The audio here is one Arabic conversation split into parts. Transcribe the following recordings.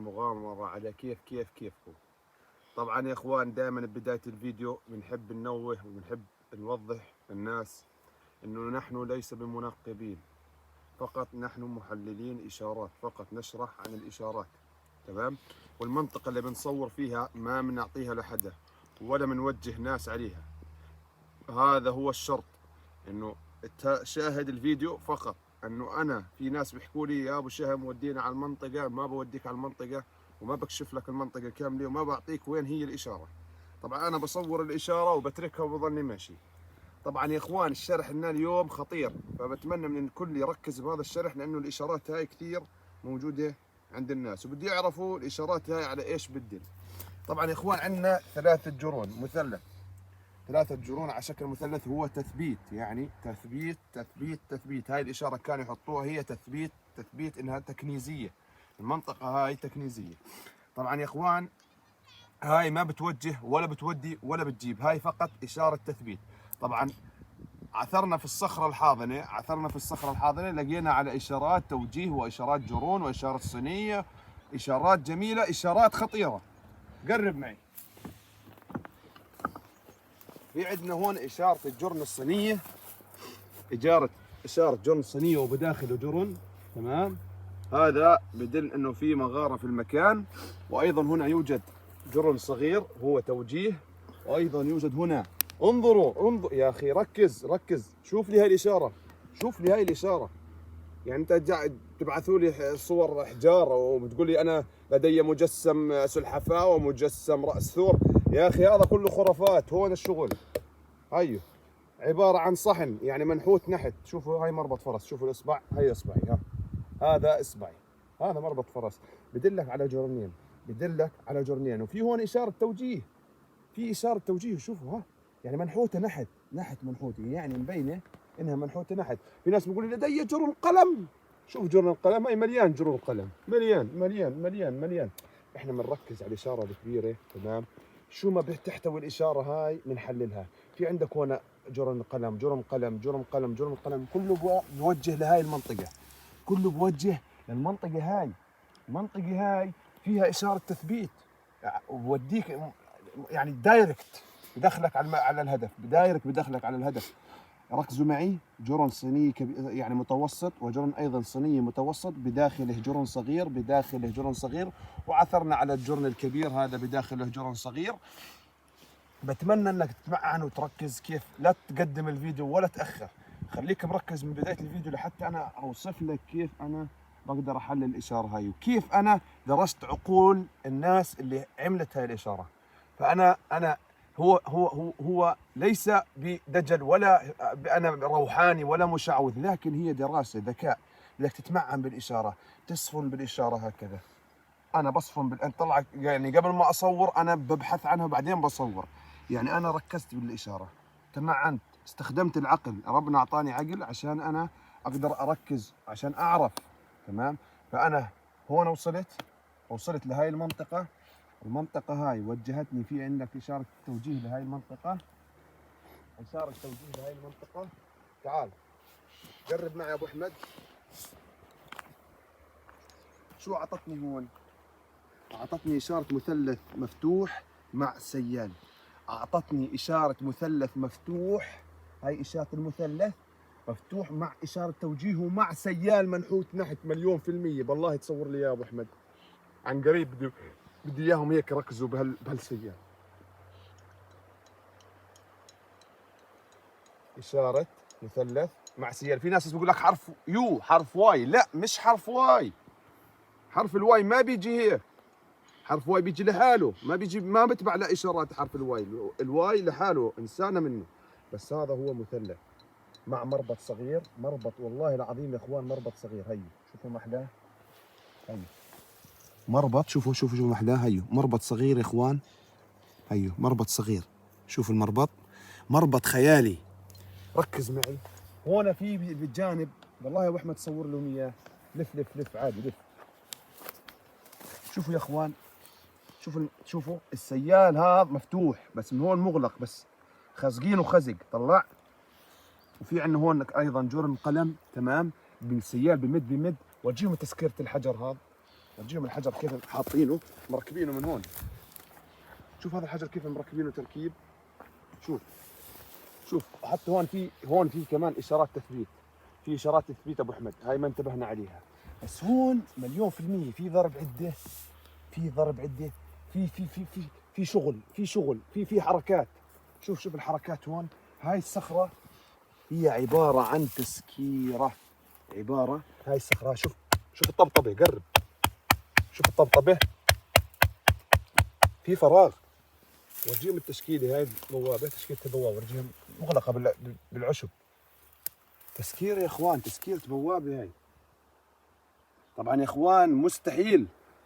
مغامرة على كيفكم. طبعا يا اخوان، دائما ببداية الفيديو بنحب ننوه وبنحب نوضح للناس انه نحن ليس بمنقبين، فقط نحن محللين اشارات، فقط نشرح عن الاشارات. تمام. والمنطقة اللي بنصور فيها ما بنعطيها لحدا ولا بنوجه ناس عليها. هذا هو الشرط، انه شاهد الفيديو فقط. انه انا في ناس بيحكوا لي يا ابو شهم ودينا على المنطقه، ما بوديك على المنطقه وما بكشف لك المنطقه كامله وما بعطيك وين هي الاشاره. طبعا انا بصور الاشاره وبتركها وبظني ماشي. طبعا يا اخوان، الشرح لنا اليوم خطير، فبتمنى من الكل يركز بهذا الشرح، لانه الاشارات هاي كثير موجوده عند الناس وبده يعرفوا الاشارات هاي على ايش بتدل. طبعا يا اخوان، عندنا 3 جرون مثلث، 3 جرون على شكل مثلث، هو تثبيت، يعني تثبيت. هاي الإشارة كانوا يحطوها هي تثبيت إنها تكنيزية. المنطقة هاي تكنيزية. طبعا يا إخوان، هاي ما بتوجه ولا بتودي ولا بتجيب، هاي فقط إشارة تثبيت. طبعا عثرنا في الصخرة الحاضنة لقينا على إشارات توجيه وإشارات جرون وإشارات صينية، إشارات جميلة، إشارات خطيرة. قرب معي. في عندنا هون إشارة الجرن الصينية، إشارة جرن صينية وبداخله جرن. تمام. هذا بدل انه في مغارة في المكان. وايضا هنا يوجد جرن صغير هو توجيه. وايضا يوجد هنا، انظر يا اخي، ركز، شوف لي هاي الاشارة. يعني انت تبعثوا لي صور احجار وبتقول لي انا لدي مجسم سلحفاة ومجسم رأس ثور. يا اخي هذا كله خرافات. هون الشغل هاي عبارة عن صحن، يعني منحوت نحت. شوفوا هاي مربط فرس، شوفوا الاصبع، هاي اصبعي، هذا اصبعي، هذا مربط فرس، بدلك على جرنين. وفي هون اشاره توجيه، شوفوا، يعني منحوته نحت منحوته، يعني مبينه انها منحوته نحت. في ناس بيقولوا لدي جرن قلم. شوف جرن القلم، هاي مليان جرن قلم، مليان. احنا بنركز على الاشاره الكبيره. تمام. شو ما بتحتوي الاشاره هاي بنحللها. في عندك هون جرن قلم، كله بوجه لهاي المنطقه، كله بوجه للمنطقة هاي. المنطقة هاي فيها إشارة تثبيت، بوديك يعني دايركت، بدخلك على الهدف، بدخلك على الهدف. ركزوا معي. جرن صيني يعني متوسط، وجرن أيضا صيني متوسط، بداخله جرن صغير، وعثرنا على الجرن الكبير هذا بداخله جرن صغير. بتمنى انك تتمعن وتركز، كيف لا تقدم الفيديو ولا تأخر. خليك مركز من بداية الفيديو لحتى انا اوصف لك كيف انا بقدر احلل الاشارة هاي، وكيف انا درست عقول الناس اللي عملت هاي الاشارة. فانا هو ليس بدجل ولا انا روحاني ولا مشعوذ، لكن هي دراسة ذكاء. بدك تتمعن بالاشارة، تصفن بالاشارة هكذا. انا بصفن طلع يعني قبل ما اصور انا ببحث عنها وبعدين بصور. يعني انا ركزت بالاشاره، تمعنت، استخدمت العقل. ربنا اعطاني عقل عشان انا اقدر اركز، عشان اعرف. تمام. فانا هون وصلت لهاي المنطقه هاي وجهتني. في عندك اشاره توجيه لهاي المنطقه، تعال قرب معي يا ابو احمد. شو اعطتني هون؟ أعطتني إشارة مثلث مفتوح مع سيال. أعطتني إشارة مثلث مفتوح، هاي إشارة المثلث مفتوح مع إشارة توجيه ومع سيال منحوت نحت 100%. بالله تصور لي يا أبو أحمد عن قريب، بدي إياهم هيك يركزوا بهالسيال. إشارة مثلث مع سيال. في ناس بيقول لك حرف يو، حرف واي. لا، مش حرف واي. حرف الواي ما بيجي هيك. حرف واي بيجي لحاله، ما بتبع لاشارات حرف الواي لحاله انسانه منه. بس هذا هو مثلث مع مربط صغير، والله العظيم يا اخوان مربط صغير. هي شوفوا محلاه، هي مربط، شوفوا محلاه، هي مربط صغير يا اخوان، هي مربط صغير. شوفوا المربط، مربط خيالي. ركز معي. هون في بالجانب، والله يا ابو احمد تصور لهم اياه. لف عادي، لف. شوفوا يا اخوان، شوفوا السيال هذا مفتوح بس من هون مغلق، بس خازقينه خزق طلع. وفي عندنا هون ايضا جرن قلم. تمام. بالسيال بمد. وجيهم تسكيرة الحجر هذا، ورجيهم الحجر كيف حاطينه مركبينه من هون. شوف هذا الحجر كيف مركبينه تركيب. شوف حتى هون في كمان اشارات تثبيت. في اشارات تثبيت ابو احمد، هاي ما انتبهنا عليها. بس هون مليون في المية في ضرب عده، في ضرب عده، في شغل، في حركات. شوف الحركات هون. هاي الصخرة هي عبارة عن تسكيرة. هاي الصخرة شوف الطبطبة، قرب. شوف الطبطبة، في فراغ. ورجيهم التشكيلة، هاي البوابة تشكيلة البوابة، ورجيهم مغلقة بالعشب. تسكير يا اخوان، تسكيرة بوابة هاي. طبعا يا اخوان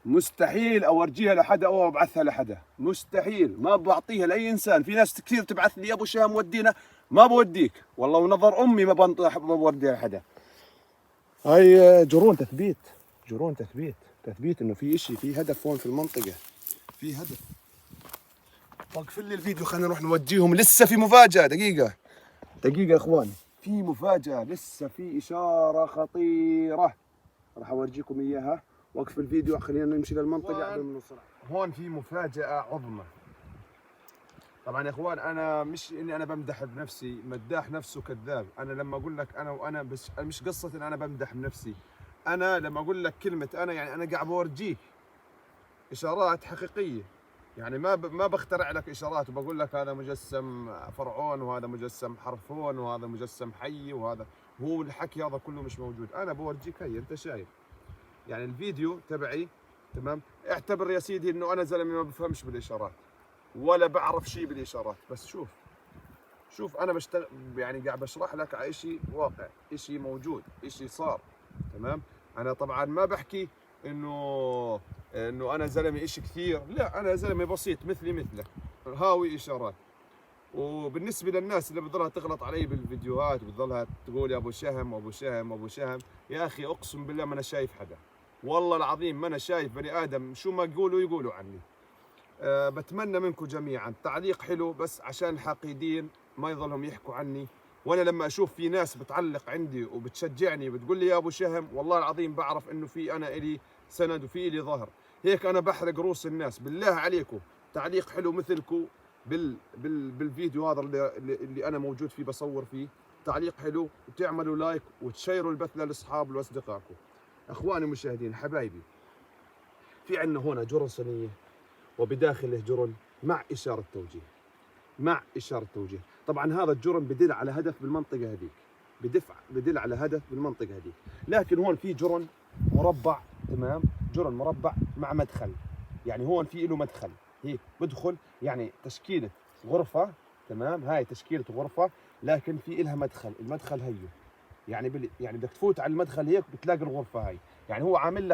مستحيل اورجيها لحدا او ابعثها لحدا، مستحيل. ما بعطيها لاي انسان. في ناس كثير تبعث لي يا ابو شام ودينا، ما بوديك والله ونظر امي ما بوديها لحدا. هاي جرون تثبيت انه في اشي، في هدف هون في المنطقة، في هدف. وقف لي الفيديو خلينا نروح نوديهم. لسه في مفاجأة. دقيقة يا اخوان، في مفاجأة، لسه في إشارة خطيرة راح أورجيكم إياها. وقف الفيديو خلينا نمشي للمنطقة قبل ما نوصل. هون في مفاجأة عظمى. طبعا يا اخوان انا مش اني انا بمدح بنفسي، مداح نفسه كذاب. انا لما اقول لك انا بس مش قصة ان انا بمدح بنفسي. انا لما اقول لك كلمة انا يعني انا قاعد بورجيك إشارات حقيقية. يعني ما بخترع لك اشارات وبقول لك هذا مجسم فرعون وهذا مجسم حرفون وهذا مجسم حي وهذا. هو الحكي هذا كله مش موجود. انا بورجيك، هي انت شايف يعني الفيديو تبعي تمام. اعتبر يا سيدي انه انا زلمه ما بفهمش بالاشارات ولا بعرف شيء بالاشارات. بس شوف انا بشتغل يعني قاعد بشرح لك على شيء واقع، شيء موجود، شيء صار. تمام. انا طبعا ما بحكي انه انا زلمه اشي كثير، لا انا زلمه بسيط مثلي مثلك هاوي اشارات. وبالنسبه للناس اللي بتضلها تغلط علي بالفيديوهات وبتضلها تقول يا ابو شهم وابو شهم وابو شهم، يا اخي اقسم بالله ما انا شايف حدا، والله العظيم ما انا شايف بني ادم. شو ما يقولوا عني. بتمنى منكم جميعا تعليق حلو بس عشان الحاقدين ما يظلهم يحكوا عني. وانا لما اشوف في ناس بتعلق عندي وبتشجعني وبتقول لي يا ابو شهم، والله العظيم بعرف انه في انا الي سند وفي الي ظهر. هيك انا بحرق روس الناس. بالله عليكم تعليق حلو مثلكم بالفيديو هذا اللي انا موجود فيه بصور فيه، تعليق حلو وتعملوا لايك وتشيروا البث لاصحاب واصدقائكم. اخواني المشاهدين حبايبي، في عندنا هنا جرن صينيه وبداخله جرن مع إشارة توجيه. طبعا هذا الجرن بدل على هدف بالمنطقة هذيك، بدل على هدف بالمنطقة هذيك. لكن هون في جرن مربع، تمام، جرن مربع مع مدخل. يعني هون في له مدخل هيك بدخل، يعني تشكيلة غرفة، تمام. هاي تشكيلة غرفة لكن في إلها مدخل. المدخل هيو يعني يعني بدك تفوت على المدخل هيك بتلاقي الغرفة هاي. يعني هو عامل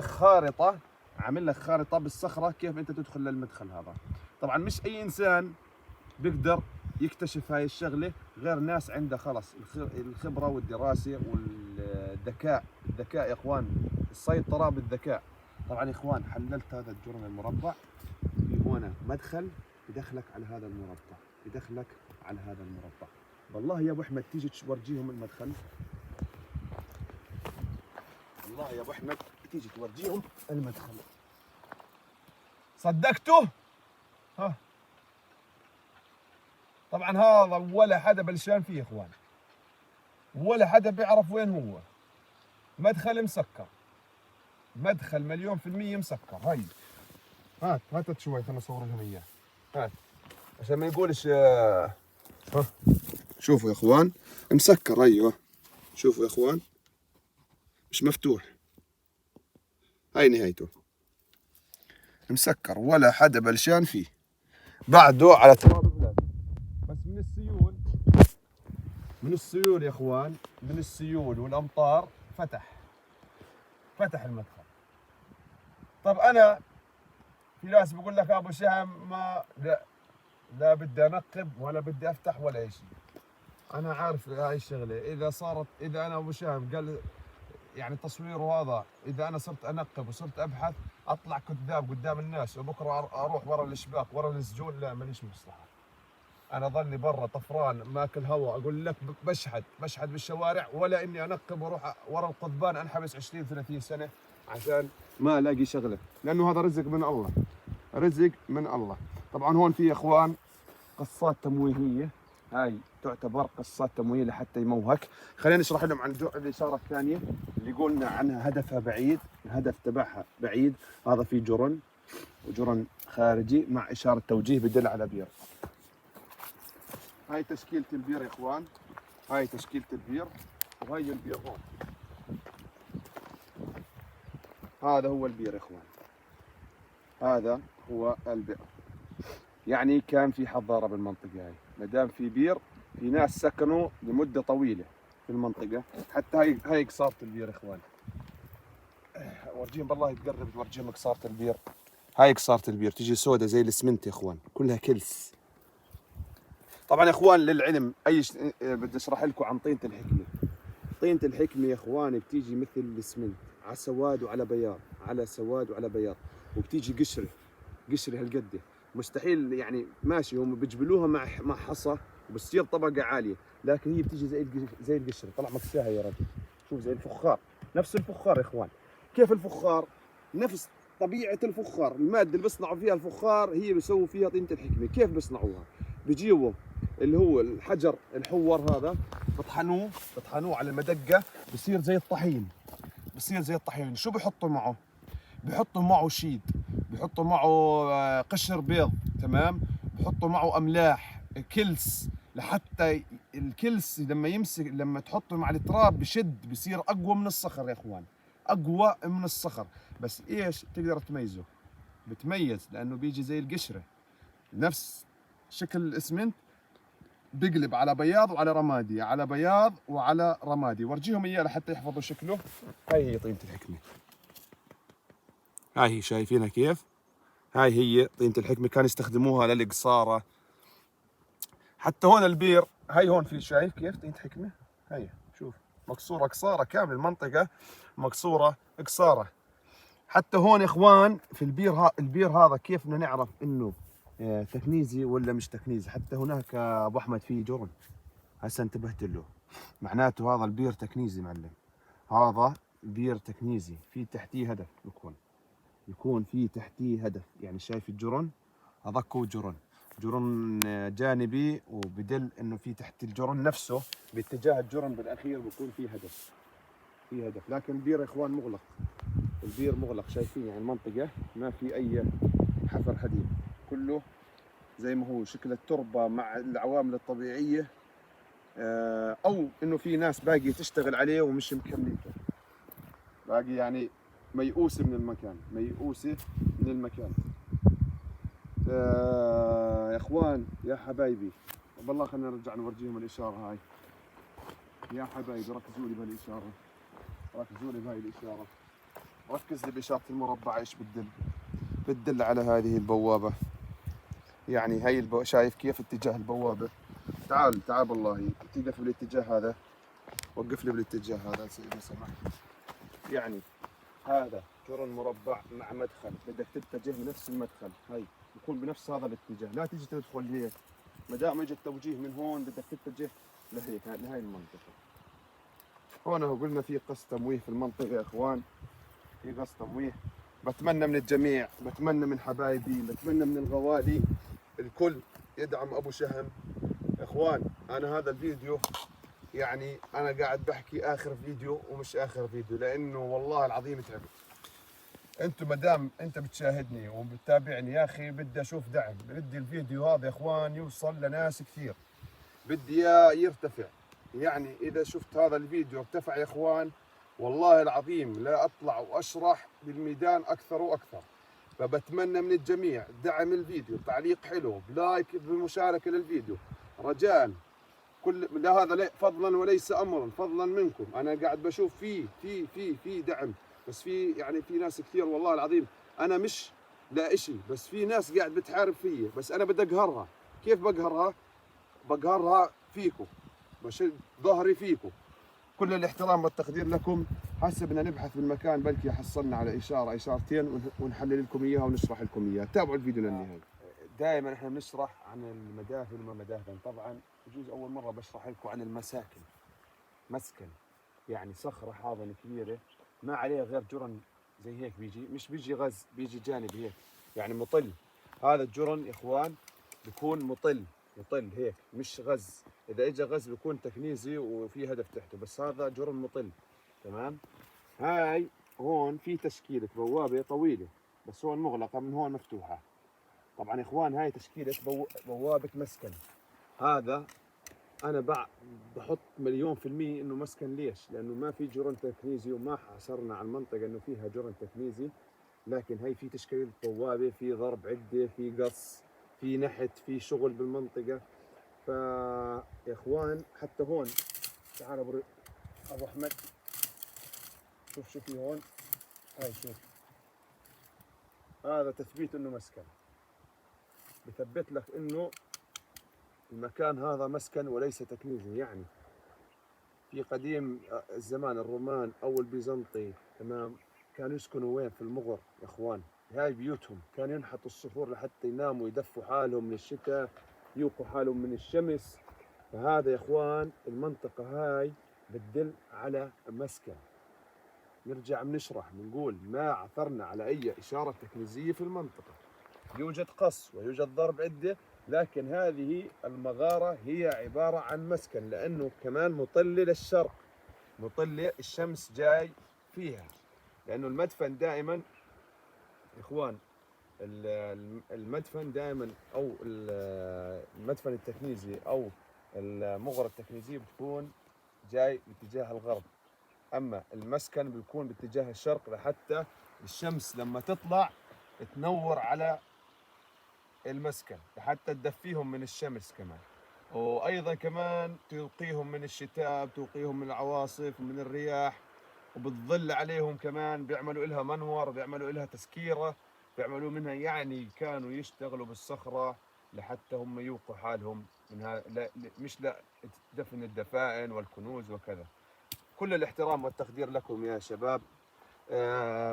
لك خارطة بالصخرة كيف انت تدخل للمدخل هذا. طبعا مش اي انسان بيقدر يكتشف هاي الشغلة غير ناس عندها خلص الخبرة والدراسة والذكاء. يا اخوان، السيطرة بالذكاء. طبعا يا اخوان حللت هذا الجرن المربع، في هون مدخل بدخلك على هذا المربع. والله يا ابو احمد تيجي تورجيهم المدخل. والله يا ابو احمد تيجي تورجيهم المدخل. صدقته؟ ها طبعا هذا ولا حدا بلشان فيه يا اخوان، ولا حدا بيعرف وين هو. مدخل مسكر، مدخل 100% مسكر. هاي هات شوي خلنا اصور لهم اياه. هات عشان ما يقولش ها. شوفوا يا اخوان مسكر. ايوه شوفوا يا اخوان مش مفتوح. هاي نهايته مسكر، ولا حدا بلشان فيه. بعده على تراب بلاد. بس من السيول يا اخوان، من السيول والامطار فتح المدخل. طب انا في ناس بقول لك ابو شهم ما لا بدي انقب ولا بدي افتح ولا شيء. انا عارف هاي الشغله اذا انا ابو شهم قال يعني تصويره هذا، اذا انا صرت انقب وصرت ابحث اطلع كذاب قدام الناس وبكره اروح ورا الاشباك ورا السجون، لا ماليش مصلحه. انا ظلني برا طفران ماكل هواء. اقول لك بشحد بالشوارع، ولا اني انقب واروح ورا القضبان انحبس 20 30 سنه عشان ما الاقي شغله، لانه هذا رزق من الله، رزق من الله. طبعا هون في يا اخوان قصات تمويهيه، هاي تعتبر قصات تمويهيه لحتى يموهك. خلينا نشرح لهم عن الاشاره الثانيه اللي قلنا عنها هدفها بعيد، الهدف تبعها بعيد. هذا في جرن وجرن خارجي مع اشاره توجيه بدل على بير. هاي تشكيله البير يا اخوان، هاي تشكيله البير، وهي البير هون. هذا هو البير يا اخوان، هذا هو البئر. يعني كان في حضاره بالمنطقه هاي، ما دام في بير في ناس سكنوا لمده طويله في المنطقه. حتى هاي قصاره البير يا اخوان، ورجيهم بالله تقرب تورجيهم قصاره البير. هاي قصاره البير تجي سودة زي الاسمنت يا اخوان، كلها كلس. طبعا يا اخوان للعلم بدي اشرح لكم عن طينه الحكمه. طينه الحكمه يا اخوان بتيجي مثل الاسمنت، على سواد وعلى بياض، على سواد وعلى بياض، وبتيجي قشره، قشره هالقده. مستحيل يعني ماشي هم بيجبلوها مع حصى وبتصير طبقه عاليه، لكن هي بتيجي زي القشره. طلع مكساها يا رجل، شوف زي الفخار، نفس الفخار يا اخوان. كيف الفخار؟ نفس طبيعه الفخار، الماده اللي بيصنعوا فيها الفخار هي بيسووا فيها طينه الحكمه. كيف بيصنعوها؟ بيجيبوا اللي هو الحجر الحور هذا، بطحنوه على المدقه، بصير زي الطحين، بصير زي الطحين. شو بحطوا معه؟ بحطوا معه شيد، بحطوا معه قشر بيض، تمام، بحطوا معه املاح، كلس، لحتى الكلس لما يمسك، لما تحطه مع التراب بشد، بصير اقوى من الصخر يا اخوان، اقوى من الصخر. بس ايش تقدر تميزه؟ بتميز لانه بيجي زي القشره، نفس شكل الاسمنت، بيقلب على بياض وعلى رمادي، على بياض وعلى رمادي. ورجيهم اياه لحتى يحفظوا شكله. هاي هي طينة الحكمة، هاي هي شايفينها كيف؟ هاي هي طينة الحكمة، كانوا يستخدموها للقصارة. حتى هون البير، هاي هون في، شايف كيف طينة حكمة؟ هاي شوف مكسورة قصارة كامل، المنطقة مكسورة قصارة. حتى هون يا اخوان في البير، البير هذا كيف بدنا نعرف انه تكنيزي ولا مش تكنيزي؟ حتى هناك ابو احمد فيه جرن، هسه انتبهت له، معناته هذا البير تكنيزي معلم. هذا بير تكنيزي، في تحتيه هدف، يكون في تحتيه هدف. يعني شايف الجرن؟ هذاك هو جرن، جرن جانبي، وبدل انه في تحت الجرن نفسه باتجاه الجرن بالاخير بيكون في هدف، في هدف. لكن البير يا اخوان مغلق، البير مغلق، شايفين يعني المنطقة ما في اي حفر حديد، كله زي ما هو. شكل التربة مع العوامل الطبيعية، او انه في ناس باقي تشتغل عليه ومش مكملته، باقي يعني ميؤوسة من المكان، ميؤوسة من المكان. يا اخوان يا حبايبي، والله خلينا نرجع نورجيهم الاشارة هاي. يا حبايبي ركزوا لي بهالاشارة، ركزوا لي بهاي الاشارة، ركز لي باشارة المربع ايش بتدل؟ بتدل على هذه البوابة. يعني هاي شايف كيف اتجاه البوابة؟ تعال تعال بالله توقف بالاتجاه هذا، وقف لي بالاتجاه هذا اذا سمحت. يعني هذا جرن مربع مع مدخل، بدك تتجه لنفس المدخل، هاي يكون بنفس هذا الاتجاه، لا تيجي تدخل هيك. ما دام اجى التوجيه من هون بدك تتجه لهيك، لهي المنطقة. هون هو قلنا في قص تمويه في المنطقة يا اخوان، في قص تمويه. بتمنى من الجميع، بتمنى من حبايبي، بتمنى من الغوالي الكل يدعم ابو شهم. يا اخوان انا هذا الفيديو يعني انا قاعد بحكي اخر فيديو ومش اخر فيديو، لانه والله العظيم تعبت. انتم ما دام انت بتشاهدني وبتتابعني يا اخي، بدي اشوف دعم، بدي الفيديو هذا يا اخوان يوصل لناس كثير، بدي اياه يرتفع. يعني اذا شفت هذا الفيديو ارتفع يا اخوان، والله العظيم لا اطلع واشرح بالميدان اكثر واكثر. فبتمنى من الجميع دعم الفيديو، تعليق حلو، بلايك، بمشاركة للفيديو رجاء. كل لا هذا فضلا وليس امرا، فضلا منكم. انا قاعد بشوف في دعم، بس في يعني في ناس كثير والله العظيم انا مش لا اشي، بس في ناس قاعد بتحارب فيي، بس انا بدي اقهرها. كيف بقهرها؟ بقهرها فيكم، بشد ظهري فيكم. كل الاحترام والتقدير لكم. هسه بدنا نبحث بالمكان، بلكي حصلنا على اشاره اشارتين ونحلل لكم اياها ونشرح لكم اياها. تابعوا الفيديو للنهايه. دائما احنا بنشرح عن المدافن وما مدافن. طبعا بجوز اول مره بشرح لكم عن المساكن. مسكن يعني صخره حاضنه كبيره ما عليها غير جرن زي هيك بيجي، مش بيجي غز، بيجي جانبي هيك يعني مطل. هذا الجرن يا اخوان بيكون مطل، مطل هيك مش غز. اذا اجى غز بيكون تكنيزي وفي هدف تحته، بس هذا جرن مطل. تمام. هاي هون في تشكيلة بوابة طويلة، بس هون مغلقة، من هون مفتوحة. طبعا يا اخوان هاي تشكيلة بوابة مسكن. هذا انا بحط مليون في المية انه مسكن. ليش؟ لانه ما في جرن تكنيزي، وما حصرنا على المنطقة انه فيها جرن تكنيزي، لكن هي في تشكيل بوابة، في ضرب عدة، في قص، في نحت، في شغل بالمنطقة. فا يا اخوان حتى هون، تعال ابو احمد، شوف شو في هون. هاي شوف، هذا تثبيت انه مسكن، بثبت لك انه المكان هذا مسكن وليس تكنيزي. يعني في قديم الزمان الرومان او البيزنطي، تمام، كانوا يسكنوا وين؟ في المغر يا اخوان. هاي بيوتهم، كانوا ينحتوا الصخور لحتى يناموا، يدفوا حالهم من الشتاء، يوقوا حالهم من الشمس. فهذا يا اخوان المنطقة هاي بتدل على مسكن. نرجع بنشرح بنقول ما عثرنا على اي اشارة تكنيزية في المنطقة. يوجد قص ويوجد ضرب عدة، لكن هذه المغارة هي عبارة عن مسكن، لأنه كمان مطلة للشرق، مطلة الشمس جاي فيها. لأنه المدفن دائما يا إخوان، المدفن دائما، أو المدفن التكنيزي أو المغرة التكنيزية بتكون جاي باتجاه الغرب، أما المسكن بيكون باتجاه الشرق، لحتى الشمس لما تطلع تنور على المسكن، لحتى تدفيهم من الشمس كمان، وايضا كمان توقيهم من الشتاء، بتوقيهم من العواصف ومن الرياح، وبتظل عليهم كمان. بيعملوا لها منور، بيعملوا لها تسكيره، بيعملوا منها، يعني كانوا يشتغلوا بالصخره لحتى هم يوقوا حالهم منها. لا مش لا دفن الدفائن والكنوز وكذا. كل الاحترام والتقدير لكم يا شباب.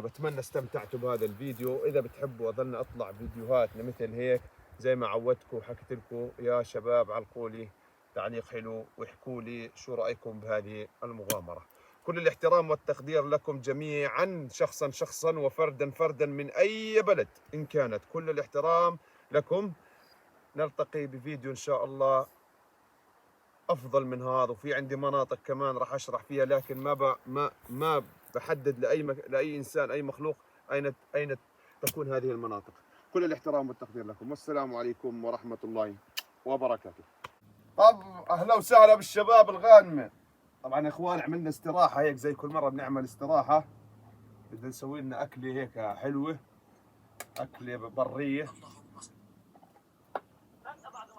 بتمنى استمتعتوا بهذا الفيديو. اذا بتحبوا اظل اطلع فيديوهات مثل هيك زي ما عودتكم وحكيت لكم يا شباب، علقوا لي تعليق حلو واحكوا لي شو رايكم بهذه المغامره. كل الاحترام والتقدير لكم جميعا، شخصا شخصا وفردا فردا من اي بلد ان كانت. كل الاحترام لكم. نلتقي بفيديو ان شاء الله افضل من هذا، وفي عندي مناطق كمان راح اشرح فيها، لكن ما بحدد لاي انسان، اي مخلوق، اين تكون هذه المناطق. كل الاحترام والتقدير لكم، والسلام عليكم ورحمه الله وبركاته. طب اهلا وسهلا بالشباب الغانمه. طبعا يا اخوان عملنا استراحه هيك زي كل مره بنعمل استراحه، بدنا نسوي لنا اكله هيك حلوه، اكله بريه.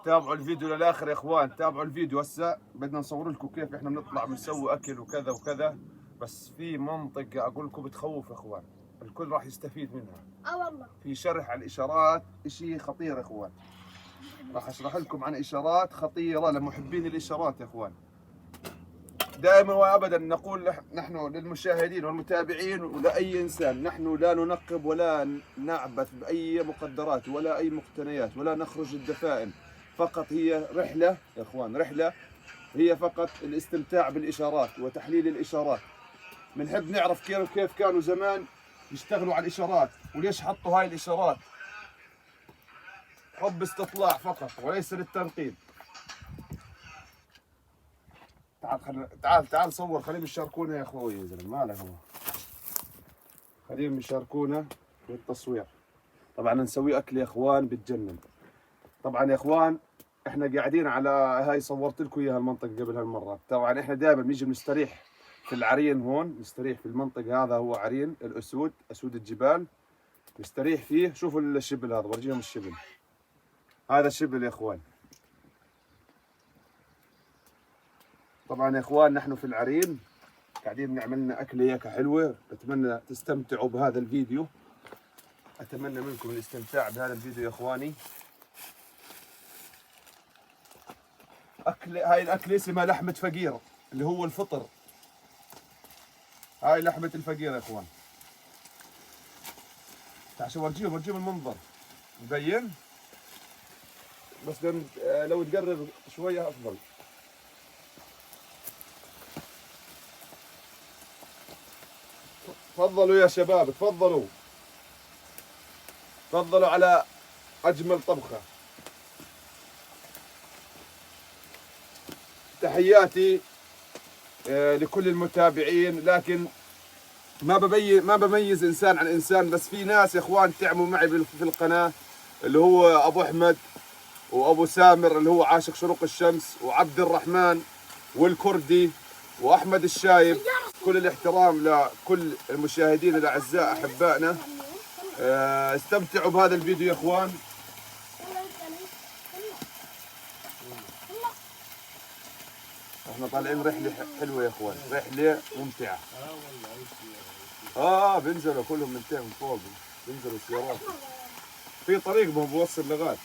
تابعوا الفيديو للاخر يا اخوان، تابعوا الفيديو. هسه بدنا نصور لكم كيف احنا بنطلع بنسوي اكل وكذا وكذا، بس في منطقه اقول لكم بتخوف يا اخوان، الكل راح يستفيد منها. والله في شرح على الاشارات، شيء خطير يا اخوان. راح اشرح لكم عن اشارات خطيره لمحبين الاشارات يا اخوان. دائما وابدا نقول نحن للمشاهدين والمتابعين ولاي انسان، نحن لا ننقب ولا نعبث باي مقدرات ولا اي مقتنيات ولا نخرج الدفائن. فقط هي رحله يا اخوان، رحله هي فقط الاستمتاع بالاشارات وتحليل الاشارات. بنحب نعرف كيف كانوا زمان يشتغلوا على الاشارات، وليش حطوا هاي الاشارات. حب استطلاع فقط وليس للتنقيب. تعال صور، خليهم يشاركونا يا اخوي يا زلمه، مالك هو، خليهم يشاركونا بالتصوير. طبعا نسوي اكل يا اخوان بتجنن. طبعا يا اخوان احنا قاعدين على هاي، صورت لكم اياها المنطقه قبل هالمره. طبعا احنا دائما بنيجي بنستريح في العرين هون، نستريح في المنطقه. هذا هو عرين الاسود، اسود الجبال، نستريح فيه. شوفوا الشبل هذا، ورجيهم الشبل، هذا شبل يا اخوان. طبعا يا اخوان نحن في العرين قاعدين بنعمل لنا اكله هيك حلوه. بتمنى تستمتعوا بهذا الفيديو، اتمنى منكم الاستمتاع بهذا الفيديو يا اخواني. هاي الاكله اسمها لحمه فقير، اللي هو الفطر. هاي لحمه الفقير يا اخوان. عشان ورجيهم المنظر مبين، بس لو تقرب شويه افضل. تفضلوا يا شباب، تفضلوا تفضلوا على أجمل طبخة. تحياتي لكل المتابعين، لكن ما بميز إنسان عن إنسان، بس في ناس يا إخوان تعبوا معي في القناة، اللي هو أبو أحمد وأبو سامر اللي هو عاشق شروق الشمس، وعبد الرحمن والكردي وأحمد الشايب. كل الاحترام لكل المشاهدين الأعزاء أحبائنا. استمتعوا بهذا الفيديو يا إخوان. احنا طالعين رحلة حلوة يا إخوان، رحلة ممتعة. بينزلوا كلهم من تحت من فوق، بينزلوا سيارات في طريق ما هو بوصل لغاية.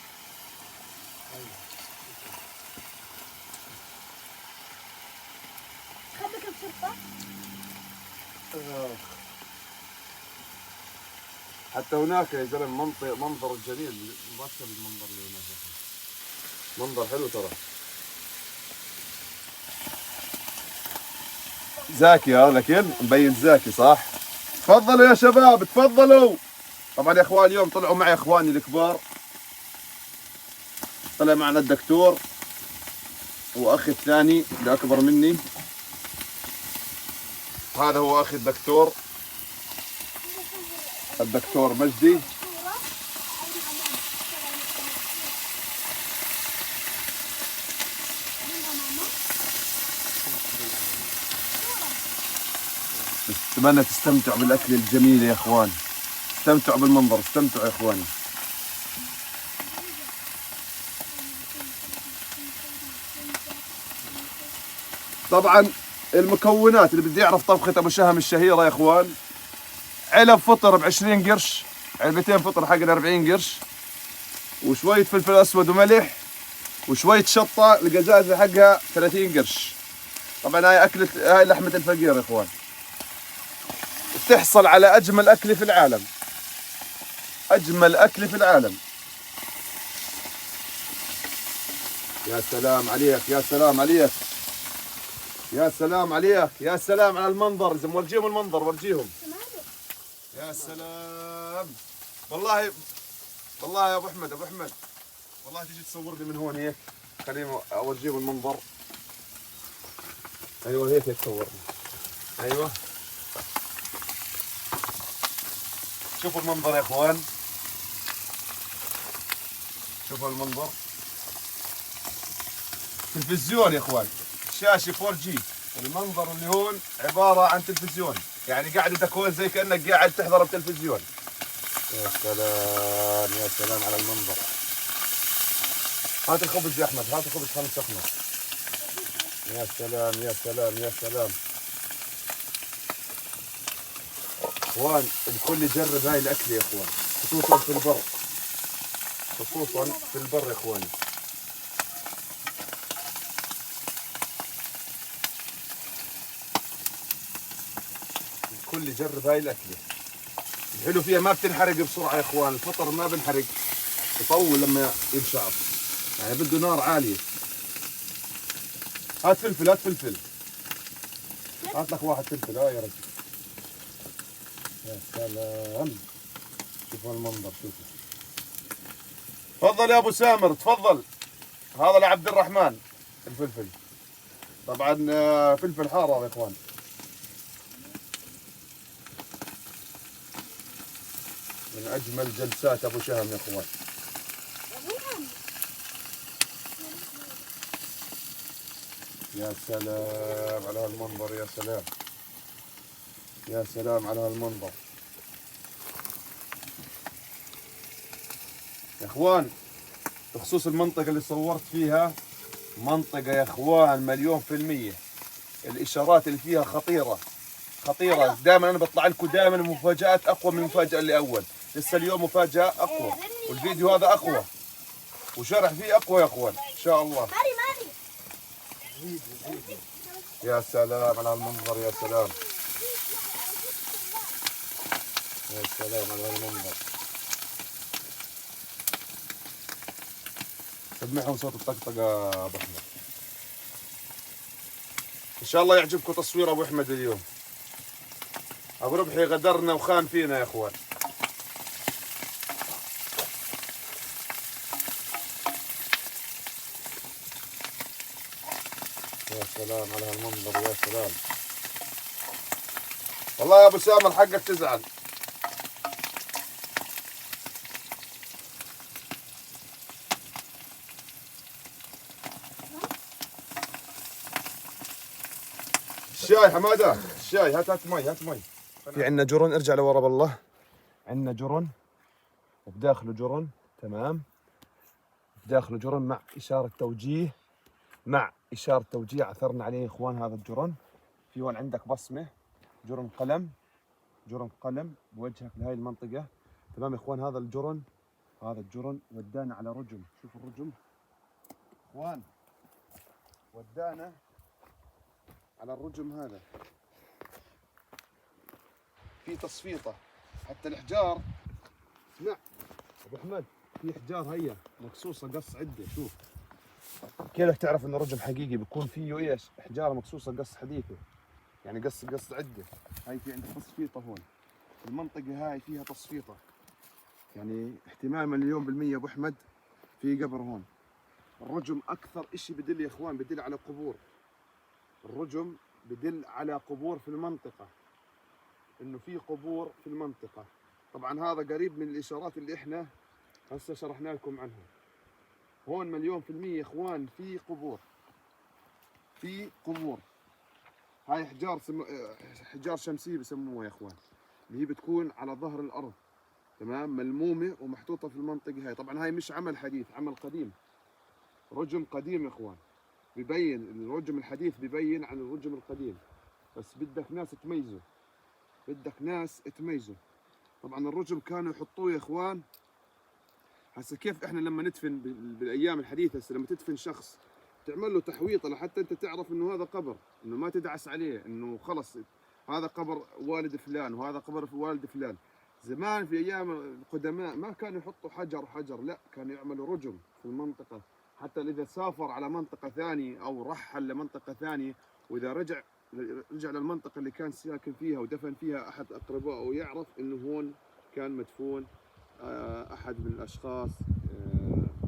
حتى هناك يا زلمه منظر جميل، مبشر المنظر اللي هناك، منظر حلو ترى. زاكي لكن مبين زاكي صح. تفضلوا يا شباب تفضلوا. طبعا يا اخوان اليوم طلعوا معي اخواني الكبار، طلع معنا الدكتور واخي الثاني اللي اكبر مني، هذا هو اخي الدكتور مجدي. اتمنى تستمتعوا بالاكل الجميل يا اخوان، استمتعوا بالمنظر، استمتعوا يا اخواني. طبعا المكونات اللي بدي يعرف طبخة ابو شهم الشهيرة يا اخوان: علب فطر ب20 قرش، علبتين فطر حقنا 40 قرش، وشوية فلفل اسود وملح، وشوية شطة القزازة حقها 30 قرش. طبعا هاي لحمة الفقير يا اخوان. بتحصل على اجمل اكل في العالم، اجمل اكل في العالم. يا سلام عليك، يا سلام عليك، يا سلام عليك، يا سلام على المنظر. اذا ورجيهم المنظر ورجيهم. يا سلام والله يا ابو احمد، والله تيجي تصورني من هون هيك، خليني اورجيهم المنظر. ايوه هيك تصورني، ايوه. شوفوا المنظر يا اخوان، شوفوا المنظر. تلفزيون يا اخوان، شاشة 4G. المنظر اللي هون عبارة عن تلفزيون، يعني قاعدتك هون زي كأنك قاعد تحضر بتلفزيون. يا سلام يا سلام على المنظر. هات الخبز يا احمد، هات الخبز خلينا نسخنه. يا سلام يا سلام يا سلام. اخوان الكل يجرب هاي الاكله يا اخوان، خصوصا في البر، خصوصا في البر يا اخواني. الكل يجرب هاي الاكله. الحلو فيها ما بتنحرق بسرعه يا اخوان، الفطر ما بنحرق، يطول لما ينشعب، يعني بده نار عاليه. هات فلفل، هات فلفل، هات لك واحد فلفل. يا رجل يا سلام، شوفوا المنظر، شوفوا. تفضل يا ابو سامر تفضل. هذا لعبد الرحمن الفلفل، طبعا فلفل حار هذا يا اخوان. من اجمل جلسات ابو شهم يا اخوان. يا سلام على هالمنظر، يا سلام يا سلام على هالمنظر يا اخوان. بخصوص المنطقة اللي صورت فيها، منطقة يا اخوان مليون في المية. الاشارات اللي فيها خطيرة خطيرة. دائما انا بطلع لكم دائما مفاجآت اقوى من المفاجأة اللي اول. لسه اليوم مفاجأة اقوى، والفيديو هذا اقوى، وشرح فيه اقوى يا اخوان ان شاء الله. يا سلام على المنظر، يا سلام يا سلام على المنظر. سمعهم صوت الطقطقة ابو احمد. ان شاء الله يعجبكم تصوير ابو احمد اليوم. ابو ربحي غدرنا وخان فينا يا اخوان. يا سلام على هالمنظر، يا سلام. والله يا ابو سامر حقك تزعل. الشاي حماده، الشاي هات مي، هات مي. في عندنا جرن، ارجع لورا بالله. عندنا جرن بداخله جرن، تمام، بداخله جرن مع اشاره توجيه، عثرنا عليه يا اخوان. هذا الجرن في هون عندك بصمه، جرن قلم، جرن قلم بوجهك لهي المنطقه، تمام يا اخوان. هذا الجرن ودانا على رجم. شوف الرجم اخوان، ودانا على الرجم. هذا في تصفيطه، حتى الحجار. اسمع ابو احمد، في حجار هي مقصوصه قص عده. شوف كيف تعرف انه رجم حقيقي؟ بيكون فيه ايش؟ حجاره مقصوصه قص حديثه، يعني قص عده. هاي في عندك تصفيطه هون، المنطقه هاي فيها تصفيطه، يعني احتمال مليون بالمية ابو احمد في قبر هون. الرجم اكثر اشي بدل يا اخوان، بدل على قبور. الرجم بدل على قبور في المنطقه، انه في قبور في المنطقه. طبعا هذا قريب من الاشارات اللي احنا هسه شرحنا لكم عنها. هون مليون في المية يا اخوان في قبور، في قبور. هاي حجار شمسية بسموها يا اخوان، اللي هي بتكون على ظهر الارض، تمام، ملمومة ومحطوطة في المنطقة هاي. طبعا هاي مش عمل حديث، عمل قديم، رجم قديم يا اخوان. ببين الرجم الحديث ببين عن الرجم القديم، بس بدك ناس تميزه، بدك ناس تميزه. طبعا الرجم كانوا يحطوه يا اخوان. هسه كيف احنا لما ندفن بالايام الحديثه، هسه لما تدفن شخص تعمل له تحويطه لحتى انت تعرف انه هذا قبر، انه ما تدعس عليه، انه خلص هذا قبر والد فلان وهذا قبر والد فلان. زمان في ايام القدماء ما كانوا يحطوا حجر، لا، كانوا يعملوا رجم في المنطقه، حتى اذا سافر على منطقه ثانيه او رحل لمنطقه ثانيه، واذا رجع للمنطقه اللي كان ساكن فيها ودفن فيها احد اقربائه، يعرف انه هون كان مدفون احد من الاشخاص،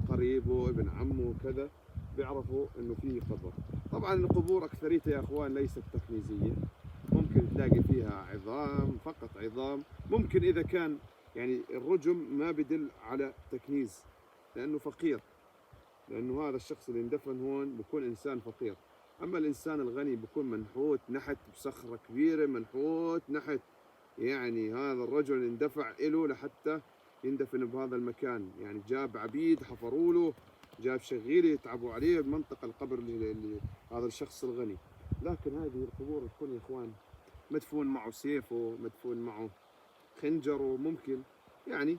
قريبه، ابن عمه، كذا، بيعرفوا انه فيه قبر. طبعا القبور اكثريتها يا اخوان ليست تقليديه، ممكن تلاقي فيها عظام، فقط عظام. ممكن اذا كان يعني الرجم ما بدل على تكنيز، لانه فقير، لانه هذا الشخص اللي اندفن هون بكون انسان فقير. اما الانسان الغني بكون منحوت نحت بصخره كبيره، منحوت نحت، يعني هذا الرجل اندفع له لحتى يندفن بهذا المكان، يعني جاب عبيد حفروا له، جاب شغيله يتعبوا عليه بمنطقه القبر هذا الشخص الغني. لكن هذه القبور تكون يا اخوان مدفون معه سيفه، مدفون معه خنجره، ممكن يعني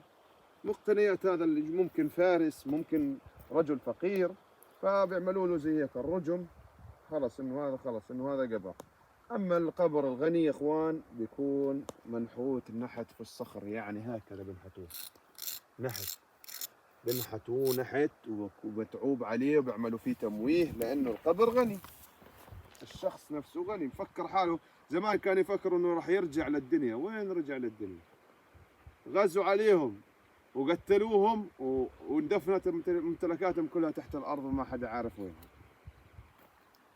مقتنيات هذا اللي ممكن فارس، ممكن رجل فقير، فبيعملوا له زي هيك الرجم، خلص انه هذا، خلص انه هذا قبر. اما القبر الغني يا اخوان بيكون منحوت نحت في الصخر، يعني هكذا بنحتوه نحت، بنحتوه نحت وبتعوب عليه وبيعملوا فيه تمويه، لانه القبر غني، الشخص نفسه غني، مفكر حاله. زمان كان يفكر انه راح يرجع للدنيا، وين رجع للدنيا؟ غزوا عليهم وقتلوهم واندفنت ممتلكاتهم كلها تحت الارض وما حدا عارف وين.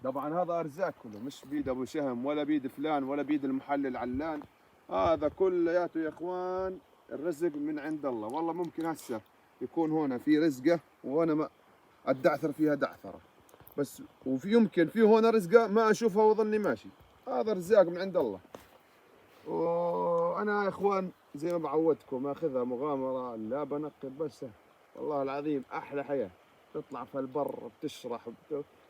طبعا هذا ارزاق كله، مش بيد ابو شهم ولا بيد فلان ولا بيد المحل العلان، هذا كلياته يا اخوان الرزق من عند الله. والله ممكن هسه يكون هنا في رزقه وانا ما ادعثر فيها دعثره، بس وفي يمكن في هنا رزقه ما اشوفها وظني ماشي، هذا رزاق من عند الله. وانا يا اخوان زي ما بعودتكم اخذها مغامره، لا بنقب بس والله العظيم احلى حياه، تطلع في البر بتشرح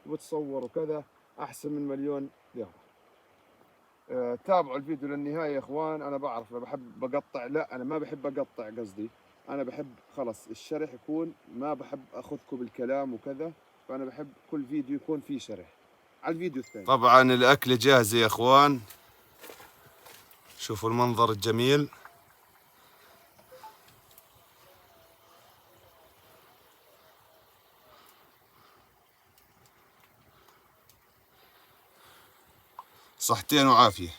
وبتصور وكذا، احسن من مليون قهوه. تابعوا الفيديو للنهايه يا اخوان. انا بعرف بحب بقطع، لا انا ما بحب اقطع، قصدي انا بحب خلص الشرح يكون، ما بحب اخذكم بالكلام وكذا، فانا بحب كل فيديو يكون فيه شرح. على الفيديو الثاني طبعا الاكل جاهز يا اخوان، شوفوا المنظر الجميل. صحتين وعافية.